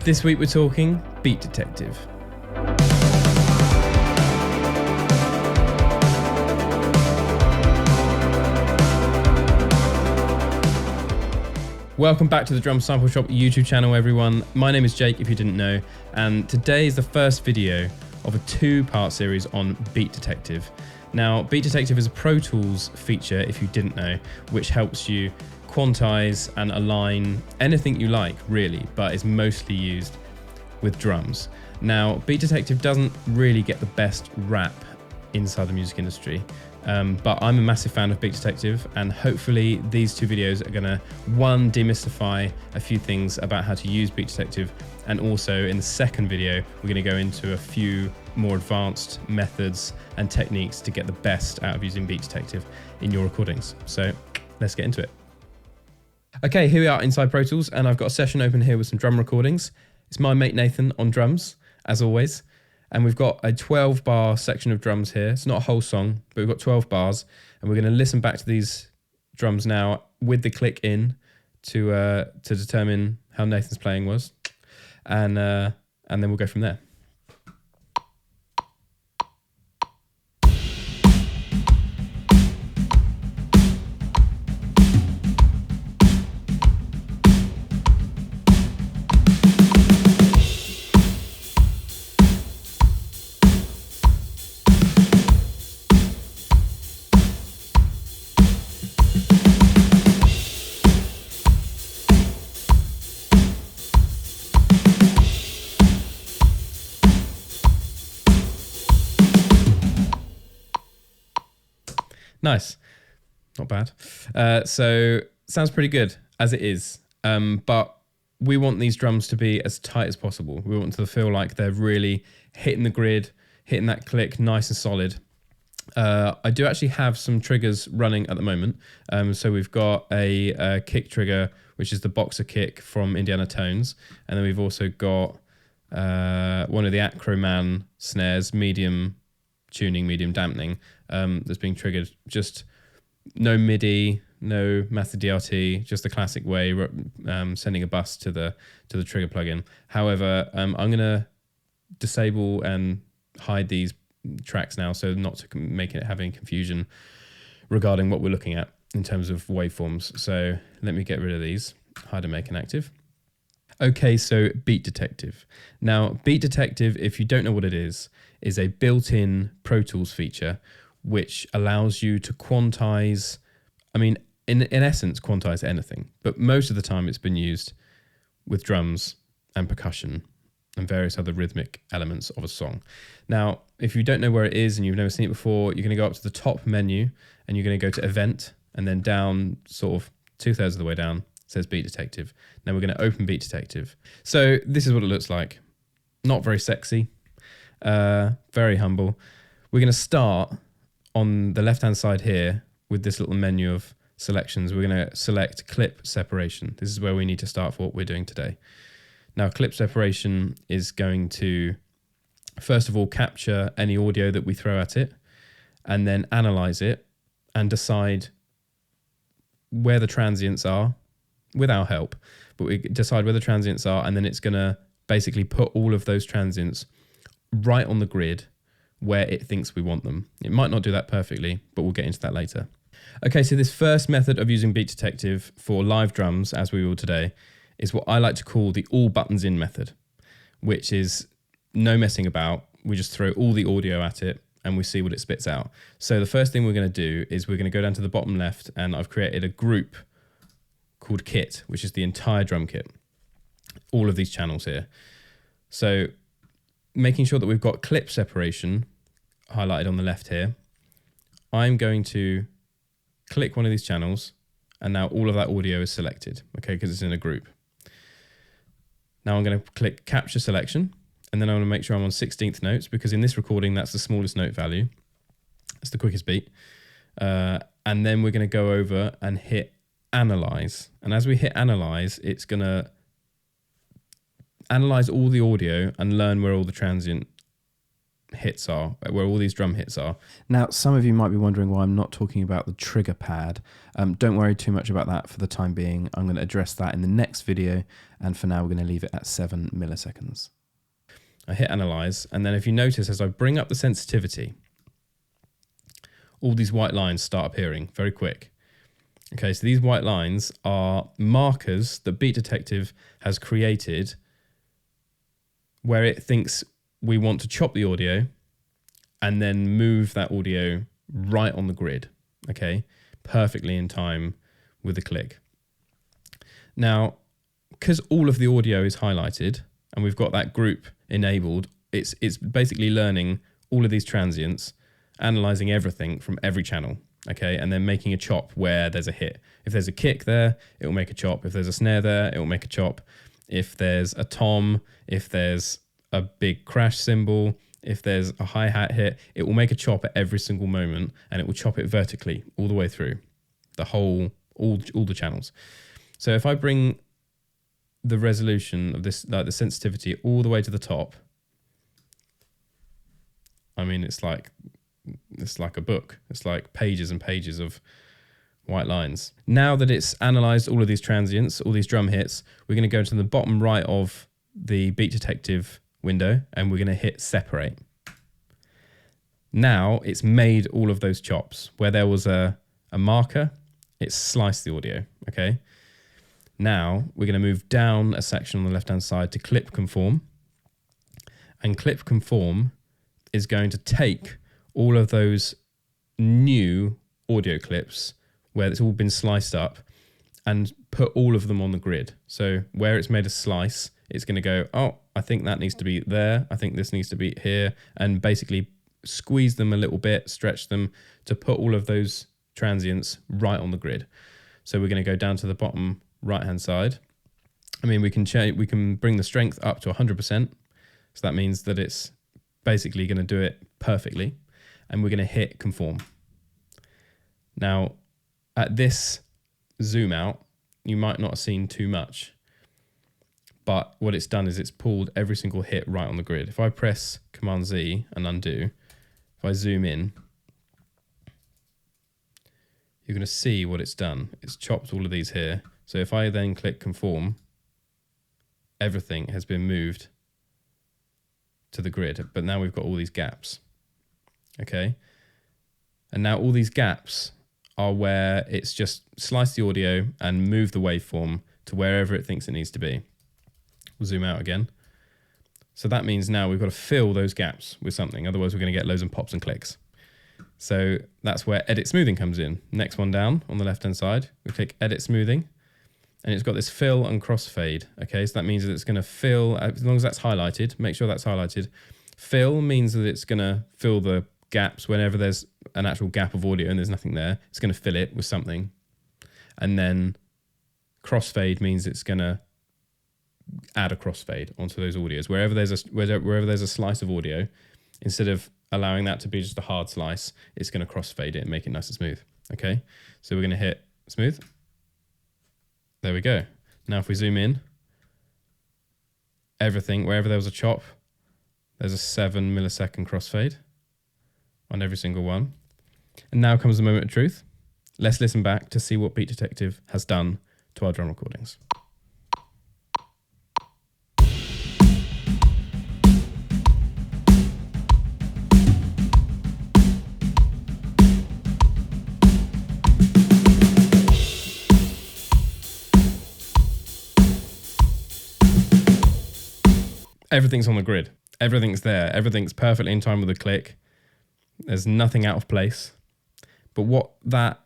This week we're talking Beat Detective. Welcome back to the Drum Sample Shop YouTube channel, everyone. My name is Jake, if you didn't know, and today is the first video of a two-part series on Beat Detective. Now, Beat Detective is a Pro Tools feature, if you didn't know, which helps you quantize and align anything you like, really, but is mostly used with drums. Now, Beat Detective doesn't really get the best rap inside the music industry, but I'm a massive fan of Beat Detective, and hopefully these two videos are gonna, one, demystify a few things about how to use Beat Detective, and also in the second video, we're gonna go into a few more advanced methods and techniques to get the best out of using Beat Detective in your recordings. So let's get into it. Okay, here we are inside Pro Tools, and I've got a session open here with some drum recordings. It's my mate Nathan on drums, as always. And we've got a 12 bar section of drums here. It's not a whole song, but we've got 12 bars. And we're going to listen back to these drums now with the click in to determine how Nathan's playing was. And then we'll go from there. Nice. Not bad. So sounds pretty good as it is. But we want these drums to be as tight as possible. We want them to feel like they're really hitting the grid, hitting that click nice and solid. I do actually have some triggers running at the moment. So we've got a kick trigger, which is the boxer kick from Indiana Tones. And then we've also got one of the Acro-Man snares, medium tuning, medium dampening, that's being triggered. Just no MIDI, no Master DRT, just the classic way, sending a bus to the trigger plugin. However, I'm going to disable and hide these tracks now, so not to make it have any confusion regarding what we're looking at in terms of waveforms. So let me get rid of these, hide and make inactive. Okay, so Beat Detective. Now, Beat Detective, if you don't know what it is a built-in Pro Tools feature which allows you to quantize, I mean, in essence, quantize anything, but most of the time it's been used with drums and percussion and various other rhythmic elements of a song. Now, if you don't know where it is and you've never seen it before, you're going to go up to the top menu and you're going to go to Event, and then down sort of 2/3 of the way down says Beat Detective. Now we're going to open Beat Detective. So this is what it looks like. Not very sexy, very humble. We're going to start on the left-hand side here with this little menu of selections. We're going to select clip separation. This is where we need to start for what we're doing today. Now, clip separation is going to, first of all, capture any audio that we throw at it, and then analyze it and decide where the transients are, with our help, but we decide where the transients are, and then it's going to basically put all of those transients right on the grid where it thinks we want them. It might not do that perfectly, but we'll get into that later. Okay, so this first method of using Beat Detective for live drums, as we will today, is what I like to call the all buttons in method, which is no messing about. We just throw all the audio at it and we see what it spits out. So the first thing we're going to do is we're going to go down to the bottom left, and I've created a group called kit, which is the entire drum kit, all of these channels here. So making sure that we've got clip separation highlighted on the left here, I'm going to click one of these channels, and now all of that audio is selected, okay, because it's in a group. Now I'm going to click capture selection, and then I want to make sure I'm on 16th notes, because in this recording that's the smallest note value, it's the quickest beat. And then we're going to go over and hit analyze, and as we hit analyze, it's going to analyze all the audio and learn where all the transient hits are, where all these drum hits are. Now, some of you might be wondering why I'm not talking about the trigger pad. Don't worry too much about that for the time being. I'm going to address that in the next video, and for now we're going to leave it at 7 milliseconds. I hit analyze, and then if you notice, as I bring up the sensitivity, all these white lines start appearing very quick. Okay, so these white lines are markers that Beat Detective has created where it thinks we want to chop the audio and then move that audio right on the grid, okay, perfectly in time with the click. Now, because all of the audio is highlighted and we've got that group enabled, it's basically learning all of these transients, analyzing everything from every channel, okay, and then making a chop where there's a hit. If there's a kick there, it will make a chop. If there's a snare there, it will make a chop. If there's a tom, if there's a big crash cymbal, if there's a hi-hat hit, it will make a chop at every single moment, and it will chop it vertically all the way through the whole, all the channels. So if I bring the resolution of this, like the sensitivity, all the way to the top, I mean, it's like a book. It's like pages and pages of white lines. Now that it's analyzed all of these transients, all these drum hits, we're going to go to the bottom right of the Beat Detective window, and we're going to hit separate. Now it's made all of those chops. Where there was a marker, it's sliced the audio, okay? Now we're going to move down a section on the left-hand side to clip conform. And clip conform is going to take all of those new audio clips where it's all been sliced up and put all of them on the grid. So where it's made a slice, it's going to go, oh, I think that needs to be there. I think this needs to be here, and basically squeeze them a little bit, stretch them to put all of those transients right on the grid. So we're going to go down to the bottom right-hand side. I mean, we can bring the strength up to 100%. So that means that it's basically going to do it perfectly. And we're going to hit conform. Now, at this zoom out, you might not have seen too much, but what it's done is it's pulled every single hit right on the grid. If I press Command Z and undo, if I zoom in, you're going to see what it's done. It's chopped all of these here. So if I then click conform, everything has been moved to the grid, but now we've got all these gaps. Okay, and now all these gaps are where it's just sliced the audio and moved the waveform to wherever it thinks it needs to be. We'll zoom out again. So that means now we've got to fill those gaps with something, otherwise we're going to get loads of pops and clicks. So that's where edit smoothing comes in. Next one down on the left hand side, we click edit smoothing, and it's got this fill and crossfade. Okay, so that means that it's going to fill, as long as that's highlighted, make sure that's highlighted. Fill means that it's going to fill the gaps whenever there's an actual gap of audio and there's nothing there. It's going to fill it with something. And then crossfade means it's going to add a crossfade onto those audios. Wherever there's a slice of audio, instead of allowing that to be just a hard slice, it's going to crossfade it and make it nice and smooth. Okay, so we're going to hit smooth. There we go. Now if we zoom in, everything, wherever there was a chop, there's a 7 millisecond crossfade on every single one. And now comes the moment of truth. Let's listen back to see what Beat Detective has done to our drum recordings. Everything's on the grid. Everything's there. Everything's perfectly in time with the click. There's nothing out of place. But what that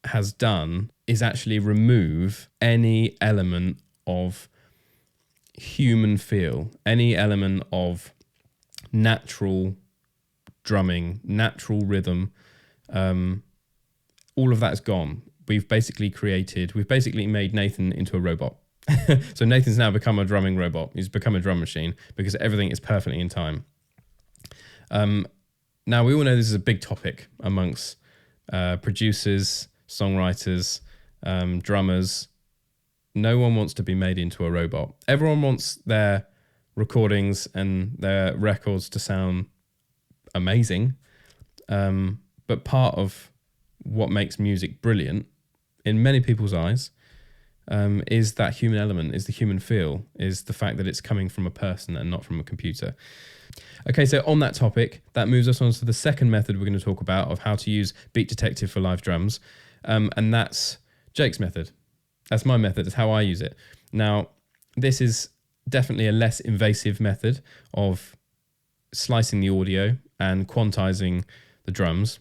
has done is actually remove any element of human feel, any element of natural drumming, natural rhythm. All of that's gone. We've basically made Nathan into a robot. So Nathan's now become a drumming robot. He's become a drum machine because everything is perfectly in time. Now, we all know this is a big topic amongst producers, songwriters, drummers. No one wants to be made into a robot. Everyone wants their recordings and their records to sound amazing. But part of what makes music brilliant in many people's eyes is that human element, is the human feel, is the fact that it's coming from a person and not from a computer. Okay, so on that topic, that moves us on to the second method we're going to talk about of how to use Beat Detective for live drums. And that's Jake's method. That's my method. That's how I use it. Now, this is definitely a less invasive method of slicing the audio and quantizing the drums.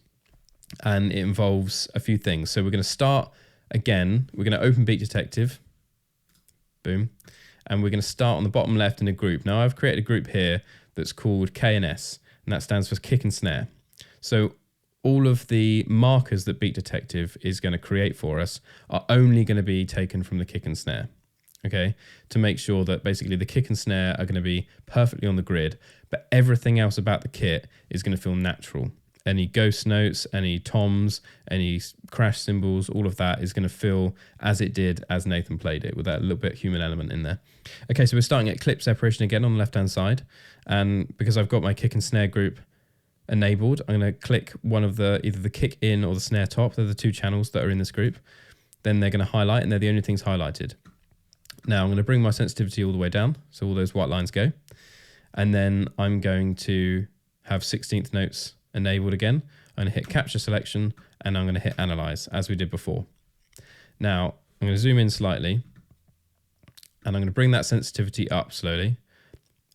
And it involves a few things. So we're going to start again. We're going to open Beat Detective. Boom. And we're going to start on the bottom left in a group. Now, I've created a group here that's called K&S, and that stands for kick and snare. So all of the markers that Beat Detective is going to create for us are only going to be taken from the kick and snare, okay? To make sure that basically the kick and snare are going to be perfectly on the grid, but everything else about the kit is going to feel natural. Any ghost notes, any toms, any crash cymbals, all of that is going to feel as it did as Nathan played it, with that little bit human element in there. Okay, so we're starting at clip separation again on the left-hand side. And because I've got my kick and snare group enabled, I'm going to click one of the, either the kick in or the snare top. They're the two channels that are in this group. Then they're going to highlight, and they're the only things highlighted. Now I'm going to bring my sensitivity all the way down, so all those white lines go. And then I'm going to have 16th notes enabled again. I'm going to hit capture selection, and I'm going to hit analyze as we did before. Now I'm going to zoom in slightly, and I'm going to bring that sensitivity up slowly.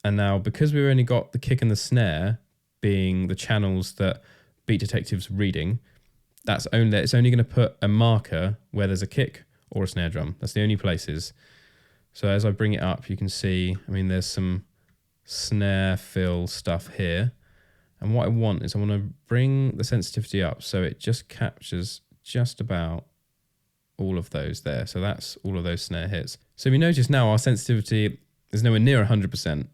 And now, because we've only got the kick and the snare being the channels that Beat Detective's reading, it's only going to put a marker where there's a kick or a snare drum. That's the only places. So as I bring it up, you can see, I mean, there's some snare fill stuff here. And what I want is I want to bring the sensitivity up so it just captures just about all of those there. So that's all of those snare hits. So if you notice now, our sensitivity is nowhere near 100%.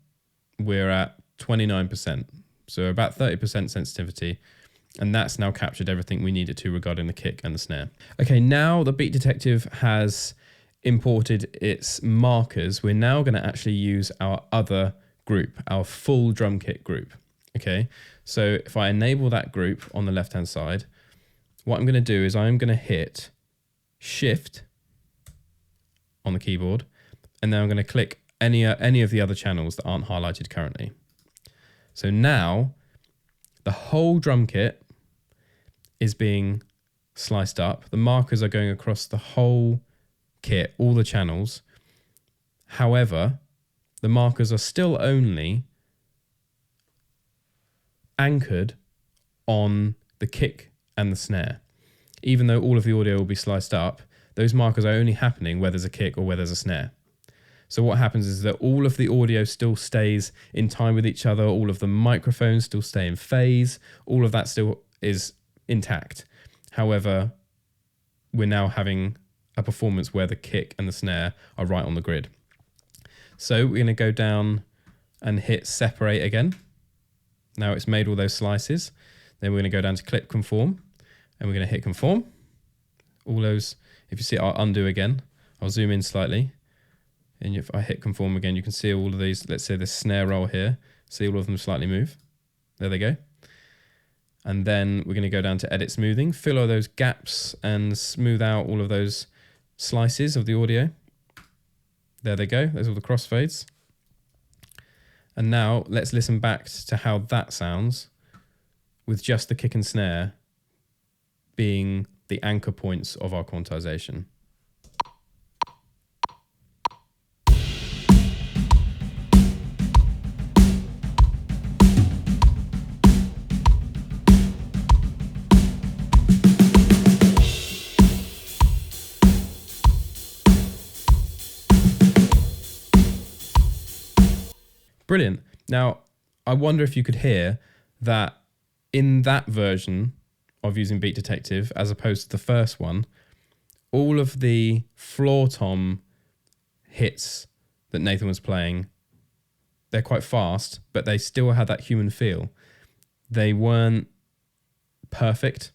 We're at 29%. So about 30% sensitivity. And that's now captured everything we needed to regarding the kick and the snare. Okay, now the Beat Detective has imported its markers. We're now going to actually use our other group, our full drum kit group. Okay, so if I enable that group on the left-hand side, what I'm going to do is I'm going to hit Shift on the keyboard, and then I'm going to click any of the other channels that aren't highlighted currently. So now the whole drum kit is being sliced up. The markers are going across the whole kit, all the channels. However, the markers are still only anchored on the kick and the snare. Even though all of the audio will be sliced up, those markers are only happening where there's a kick or where there's a snare. So what happens is that all of the audio still stays in time with each other, all of the microphones still stay in phase, all of that still is intact. However, we're now having a performance where the kick and the snare are right on the grid. So we're going to go down and hit separate again. Now it's made all those slices. Then we're going to go down to clip conform, and we're going to hit conform. All those, if you see it, I'll undo again. I'll zoom in slightly. And if I hit conform again, you can see all of these, let's say this snare roll here, see all of them slightly move. There they go. And then we're going to go down to edit smoothing, fill all those gaps and smooth out all of those slices of the audio. There they go. There's all the crossfades. And now let's listen back to how that sounds with just the kick and snare being the anchor points of our quantization. Brilliant. Now, I wonder if you could hear that in that version of using Beat Detective, as opposed to the first one, all of the floor tom hits that Nathan was playing, they're quite fast, but they still had that human feel. They weren't perfect,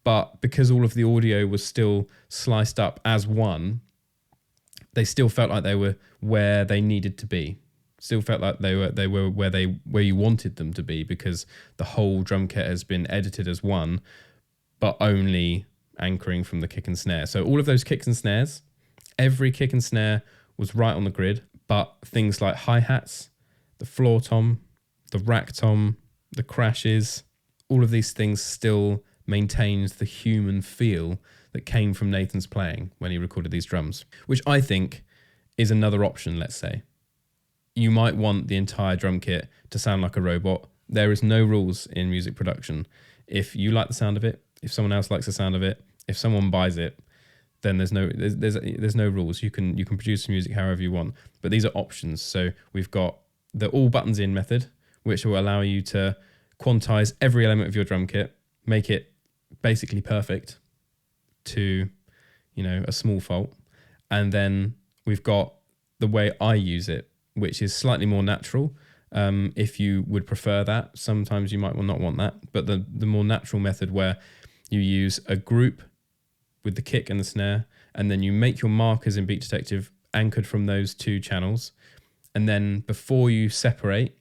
but because all of the audio was still sliced up as one, they still felt like they were where they needed to be still felt like they were where you wanted them to be, because the whole drum kit has been edited as one, but only anchoring from the kick and snare. So all of those kicks and snares, every kick and snare was right on the grid, but things like hi-hats, the floor tom, the rack tom, the crashes, all of these things still maintained the human feel that came from Nathan's playing when he recorded these drums, which I think is another option, let's say. You might want the entire drum kit to sound like a robot. There is no rules in music production. If you like the sound of it, if someone else likes the sound of it, if someone buys it, then there's no rules. You can produce music however you want. But these are options. So we've got the all buttons in method, which will allow you to quantize every element of your drum kit, make it basically perfect to, a small fault. And then we've got the way I use it, which is slightly more natural. If you would prefer that, sometimes you might not want that. But the more natural method, where you use a group with the kick and the snare, and then you make your markers in Beat Detective anchored from those two channels. And then before you separate,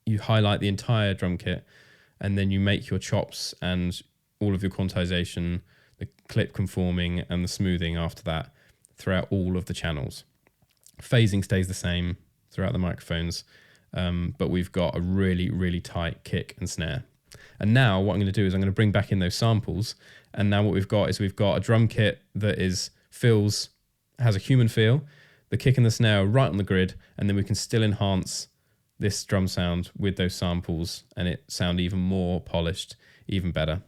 you highlight the entire drum kit, and then you make your chops and all of your quantization, the clip conforming and the smoothing after that throughout all of the channels. Phasing stays the same throughout the microphones, but we've got a really, really tight kick and snare. And now what I'm going to do is I'm going to bring back in those samples. And now what we've got is we've got a drum kit that has a human feel, the kick and the snare are right on the grid, and then we can still enhance this drum sound with those samples and it sound even more polished, even better.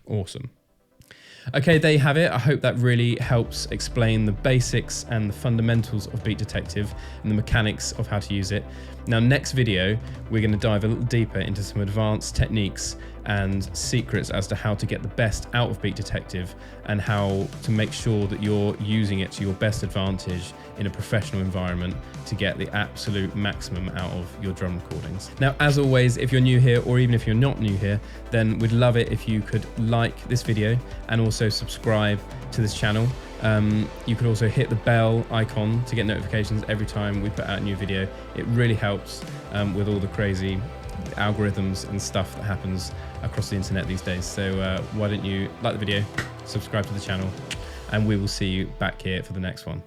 Awesome. Okay, there you have it. I hope that really helps explain the basics and the fundamentals of Beat Detective and the mechanics of how to use it. Now, next video, we're going to dive a little deeper into some advanced techniques and secrets as to how to get the best out of Beat Detective and how to make sure that you're using it to your best advantage in a professional environment to get the absolute maximum out of your drum recordings. Now, as always, if you're new here, or even if you're not new here, then we'd love it if you could like this video and also subscribe to this channel. You can also hit the bell icon to get notifications every time we put out a new video. It really helps with all the crazy algorithms and stuff that happens across the internet these days. So why don't you like the video, subscribe to the channel, and we will see you back here for the next one.